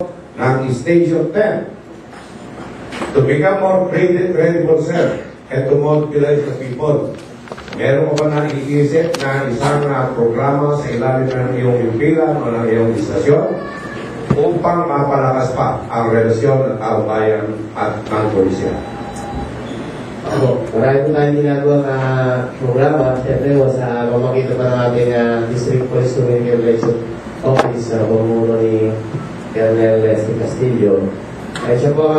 ng Station 10 to become more credible, sir, and to mobilize the people. Meron ko ba na iisip na isang programa sa ilalim ng iyong impilan o ng iyong istasyon upang mapalakas pa ang relasyon ng taong bayan at ng polisya? Marami po tayong ginagawa na programa. Siyempre, sa mamakita pa ng ating District Police Community Relation Office sa pamumuno ni Colonel Leslie Castillo. Ay siya po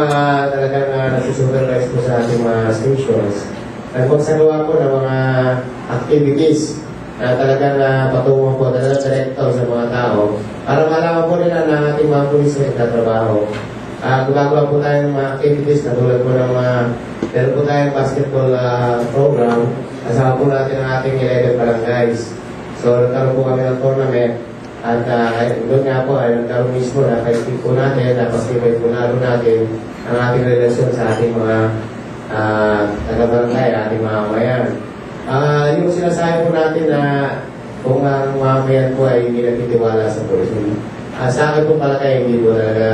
talagang nasusupervise po sa ating mga stations. Nagpagsagawa po ng mga activities na talagang patungo po, talagang direktaw sa mga tao para malaman po nila na ating mga pulis na nagtatrabaho. Gumagawa po tayo ng mga activities na tulad po ng meron po tayong basketball program. Kasama po natin ang ating 11 barangays. So, nagkaroon po kami ng tournament. At doon nga po ay nagkaroon mismo na kaisip po natin, napasibay po lalo natin ang ating relasyon sa ating mga taga-barangay, ating mga mamayan. Yung sinasabi po natin na kung ang mamayan po ay hindi nagtitiwala sa pulis. Sa akin po pala kayo hindi po talaga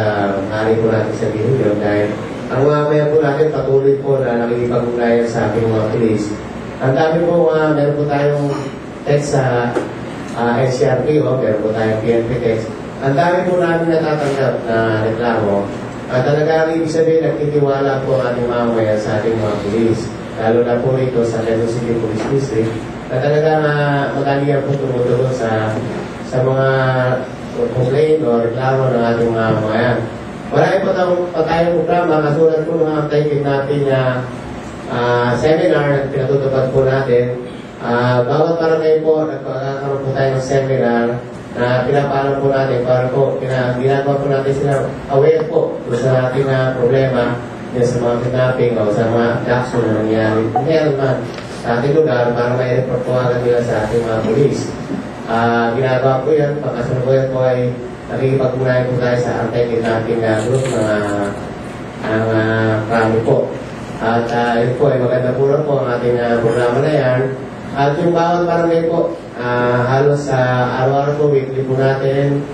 maaari po natin sabihin yun dahil ang mamayan po natin patuloy po na nakikipag-ugnayan sa ating mga pulis. Ang dami po, meron po tayong text sa NCRP o meron po tayong PNP text. Ang dami po namin natatanggap na reklamo. Talagang ibig sabihin, nagtitiwala po ang ating mamamayan sa ating mga pulis. Lalo na po ito sa Quezon City Police District na talagang magalihan po tumutugon sa mga complaint o reklamo ng ating mga mamamayan. Marami po tayong programa, kasulat po ng updating natin na seminar na pinatutupad po natin. Bawat barangay po, nagkakaroon po tayo ng seminar na pinapalam po natin para po, ginagawa po natin sila aware po sa ating problema sa mga kidnapping o sa mga action na nangyari. Meron man sa ating lugar para may report po agad nila sa ating mga polis. Ginagawa po yan, pagkasalukuyan po ay nakikipag-unayan po tayo sa anti-kidnapping group ng krami po. At yun po ay maganda po lang po ang ating programa na yan. At yung bawat barangay po, halos araw-araw po, weekly po natin,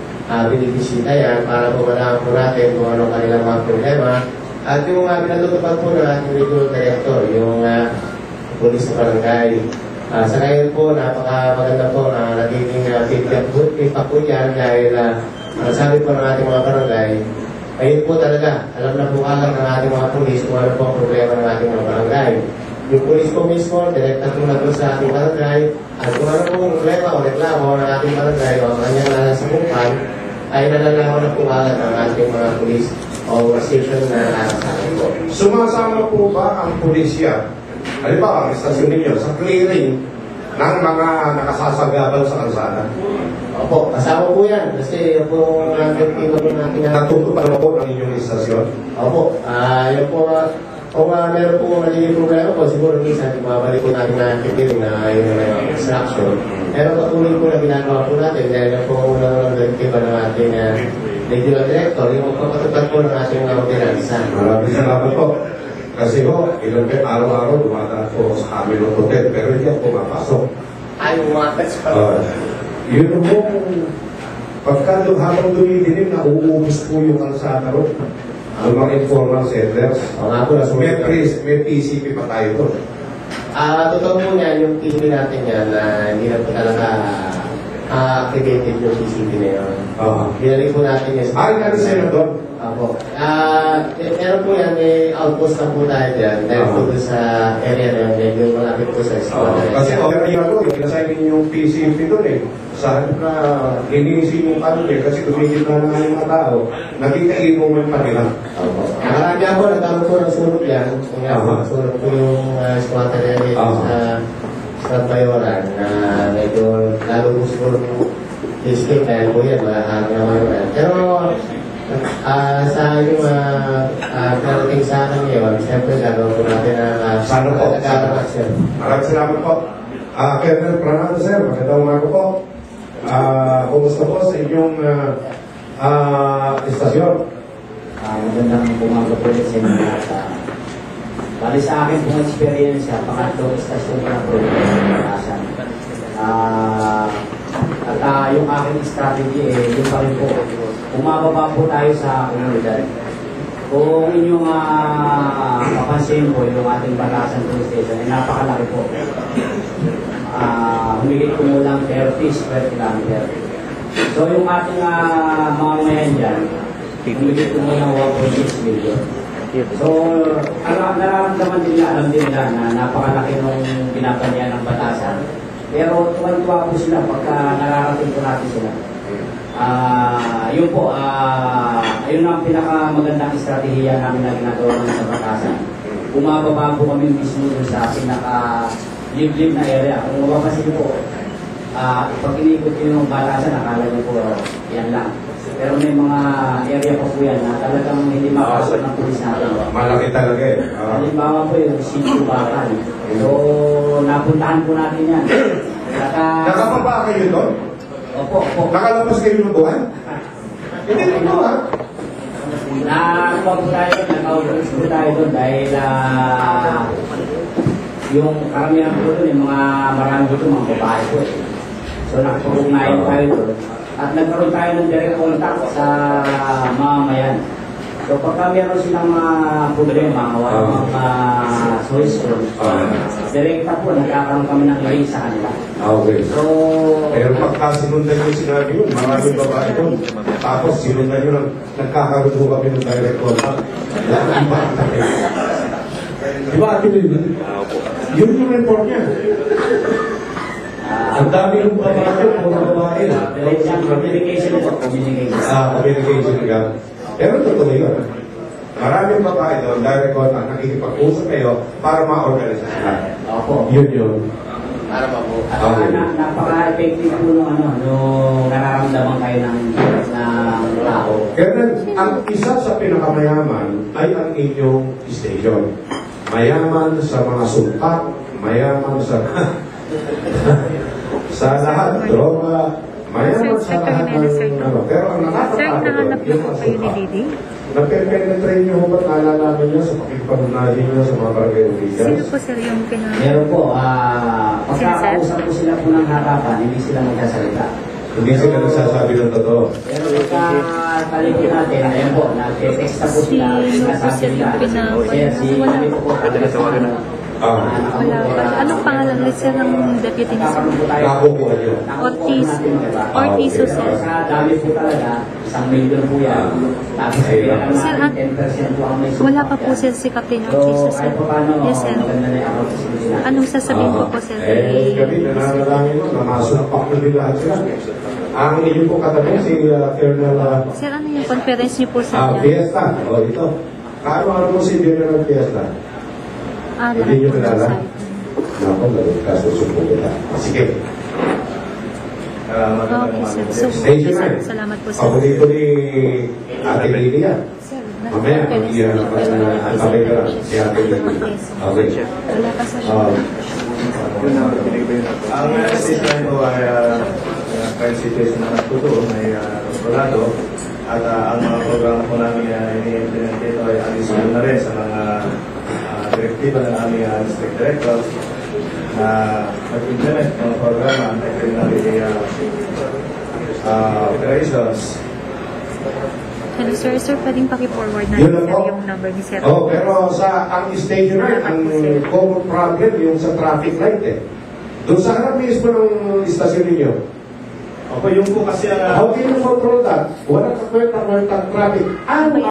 binibisita yan para po malaman po natin kung ano kanilang mga problema. At yung pinatutupad po ng ating regional director, yung pulis sa barangay. Sa ngayon po, napaka-maganda po na nagiging feedback po yan dahil ang sabi po ng ating mga barangay, ayun po talaga, alam na po agad ng ating mga pulis kung ano po ang problema ng ating mga barangay. Yung pulis po mismo, direkta po na po sa ating barangay at kung ano pong problema o reklamo ng ating barangay o ang kanyang nasasabukan ay nalalaman na po agad ng ating mga pulis o station na sa atin po. Sumasama po ba ang pulisya, halimbawa ang istasyon ninyo, sa clearing ng mga nakasasagabal sa kalsada? Opo, kasama po yan. Kasi yung po nagtitiwa po natin na natutupad po ng inyong istasyon? Opo, yun po kung meron po magiging problema po, siguro minsan mabalik po natin na kipiling na yung instruction. Pero patuloy po na ginagawa po natin dahil na po unang nagtiba ng ating regional director, yung papatupad po ng ating ordinansa. Maraming salamat po. Kasi po, ilang araw-araw dumadaan po sa amin ng hotel, pero hindi ako pumapasok. Ay, umakas pa. Yun po, pagka habang dumidilim, nauubos po yung kalsada ro. Ang mga informal settlers. May PCP pa tayo po. Totoo po yan, yung PCP natin yan, hindi na po talaga activated yung PCP na yun. Binalik po natin yun. Ano sa'yo doon? Apo. Meron po yan, may outpost na po tayo dyan. Dahil po sa area na yun, medyo malapit po sa school. Kasi okay ako, pinasign yung PCP doon eh. Sa halip na inisin yung ano eh, kasi tumigil na nga yung mga tao, nakikainuman pa nila. Marami ako, nagkaroon po ng sulok yan. Sulok po yung squatter area sa Bayoran na medyo lalo po siguro district dahil po yan, mahal naman yan. Pero sa yung karating sa akin ngayon, siyempre gagawin po natin ang nagkakaroon. Maraming salamat po. Colonel Pranado, sir, magandang umaga po. Kumusta po sa inyong istasyon? Magandang umaga po sa inyo lahat. Bali sa akin pong experience, pangatlong istasyon na po at yung aking strategy, yung pa rin po bumababa po tayo sa komunidad. Kung inyong mapansin po yung ating Batasan Police Station, ay napakalaki po. Humigit po lang 30 square kilometer. So yung ating mga mayan dyan, humigit po lang 1.6 million. So nararamdaman din nila, alam din nila na napakalaki nung pinapanyan ng Batasan. Pero tuwan-tuwa po sila pagka nararating po natin sila. Yun po, ayun ang pinakamagandang estratehiya namin na ginagawa namin sa Batasan. Bumababa po kami mismo dun sa pinaka-live-live na area. Kung mapapasin po, pag inikot nyo yung Batasan, akala nyo po yan lang. Pero may mga area po po yan na talagang hindi makasok ng pulis natin. Malaki talaga eh. Halimbawa po yung Sitio Bacan. So, napuntahan po natin yan. Nakapaba kayo doon? Opo. Nakalabas kayo ng buwan? Hindi ito ha? Nakakuha po tayo, naka-organize po tayo doon dahil yung karamihan po doon, yung mga marami dito, mga babae po eh. So nakapag-ugnayan tayo doon. At nagkaroon tayo ng direct contact sa mamamayan. So pagka meron silang mga problema, mga solusyon, direkta po, nagkakaroon kami ng link sa kanila. Okay. So, pero pagka sinundan yung sinabi yun, maraming babae doon. Tapos sinundan yun, nagkakaroon po kami ng direct contact. Di ba atin yun? Yun yung report niya. Ang dami yung babae, mga babae. communication po, communication. Communication nga. Pero totoo yun. Maraming babae doon, direct contact, nakikipag-usap kayo para ma-organize sila. Opo. Yun. Para ba po? Napaka-effective po nung nararamdaman kayo ng tao. Kaya ang isa sa pinakamayaman ay ang inyong station. Mayaman sa mga sultak, mayaman sa sa lahat, droga, mayaman sa lahat ng pero ang nakakatakot nahanap na po kayo ni Didi? Napepenetrate niyo ba't nalalaman niyo sa pakipagnahin niyo sa mga barangay officials? Sino po sir yung Meron po, pagkakausap po sila po ng harapan, hindi sila magsasalita. Hindi sila nagsasabi ng totoo. Pero pagkakalikod natin, ayan po, nag-text na po sila, sinasabi nila. Si Nami po Wala pa. Anong pangalan ulit sir ng deputy ni sir? Nakukuha niyo. Ortizo sir. Sa dami po talaga, 1 million po yan. Tapos Sir, 10% po ang may Wala pa po sir si Captain Ortizo sir. kahit pa paano, Yes sir. maganda na yung account facility natin. Anong sasabihin ko po sir? Kami, nananalangin mo na masulpak na din lahat sila. Ang inyong po katabi, si Colonel Sir, ano yung conference niyo po sir? Fiesta. O, ito. Kaano mo si General Fiesta? Lahat Hindi nyo po ng kilala? site. Naku, nagkasusupo kita. Sige. Okay sir. So, Station 9. salamat po sir. Paborito ni Ate Lilia. Sir, Mamaya, pag-iyan ka lang. Si Ate Lilia. Okay. Wala pa sir. Ang assistant ko ay current situation na nagtutuon ay rolado at ang mga programa po namin ini-implement dito ay alisin na rin sa mga direktiba ng aming district director na mag-implement ng programa ng criminality operations. Hello sir, pwedeng paki-forward na Yun lang po. yung number ni sir. Oh, pero ang station na, ang common problem yung sa traffic light eh. Doon sa harap mismo ng istasyon ninyo. Opo, yung po kasi ang How can you control that? Wala ka kwenta traffic. Ano